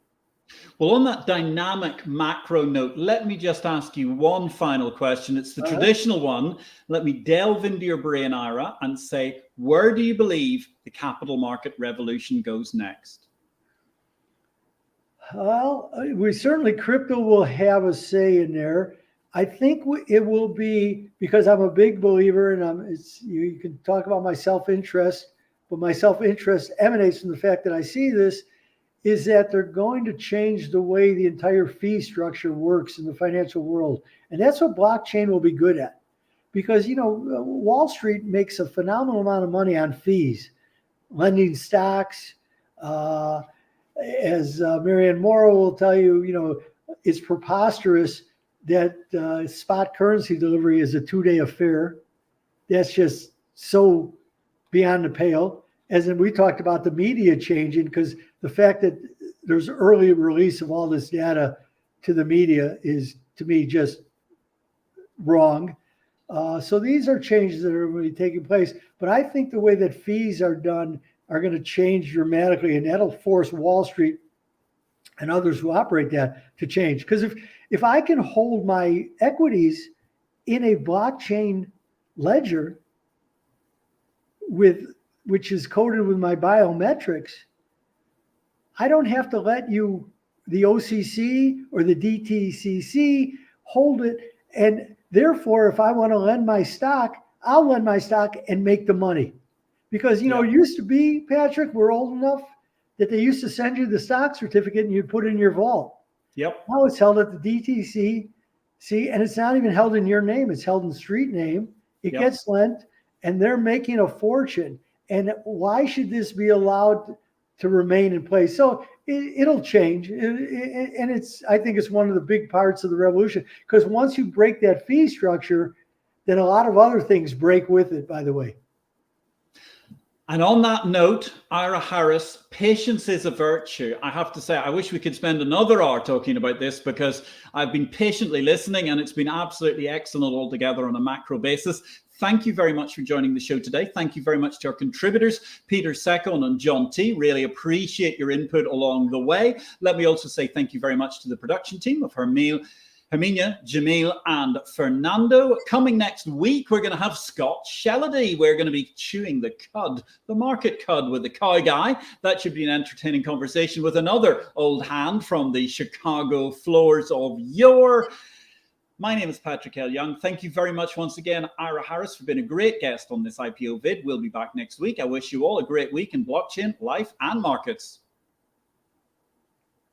Well, on that dynamic macro note, let me just ask you one final question. It's the traditional one. Let me delve into your brain, Ira, and say, where do you believe the capital market revolution goes next? Well, certainly crypto will have a say in there. I think it will be, because I'm a big believer, and you can talk about my self-interest, but my self-interest emanates from the fact that I see this, is that they're going to change the way the entire fee structure works in the financial world. And that's what blockchain will be good at. Because, Wall Street makes a phenomenal amount of money on fees, lending stocks. As Marianne Morrow will tell you, it's preposterous that spot currency delivery is a 2-day affair. That's just so beyond the pale. As in, we talked about the media changing, because the fact that there's early release of all this data to the media is, to me, just wrong. So these are changes that are really taking place. But I think the way that fees are done are going to change dramatically, and that'll force Wall Street and others who operate that to change. Because if I can hold my equities in a blockchain ledger which is coded with my biometrics, I don't have to let the OCC or the DTCC, hold it. And therefore, if I want to lend my stock, I'll lend my stock and make the money. Because, it used to be, Patrick, we're old enough that they used to send you the stock certificate and you'd put it in your vault. Yep. Now it's held at the DTC, and it's not even held in your name. It's held in street name. It gets lent, and they're making a fortune. And why should this be allowed to remain in place? So it'll change. And I think it's one of the big parts of the revolution, because once you break that fee structure, then a lot of other things break with it, by the way. And on that note, Ira Harris, patience is a virtue. I have to say, I wish we could spend another hour talking about this, because I've been patiently listening and it's been absolutely excellent altogether on a macro basis. Thank you very much for joining the show today. Thank you very much to our contributors, Peter Secon and John T. Really appreciate your input along the way. Let me also say thank you very much to the production team of Hermina, Jamil, and Fernando. Coming next week, we're going to have Scott Shellady. We're going to be chewing the cud, the market cud, with the cow guy. That should be an entertaining conversation with another old hand from the Chicago floors of yore. My name is Patrick L. Young. Thank you very much once again, Ira Harris, for being a great guest on this IPO vid. We'll be back next week. I wish you all a great week in blockchain, life, and markets.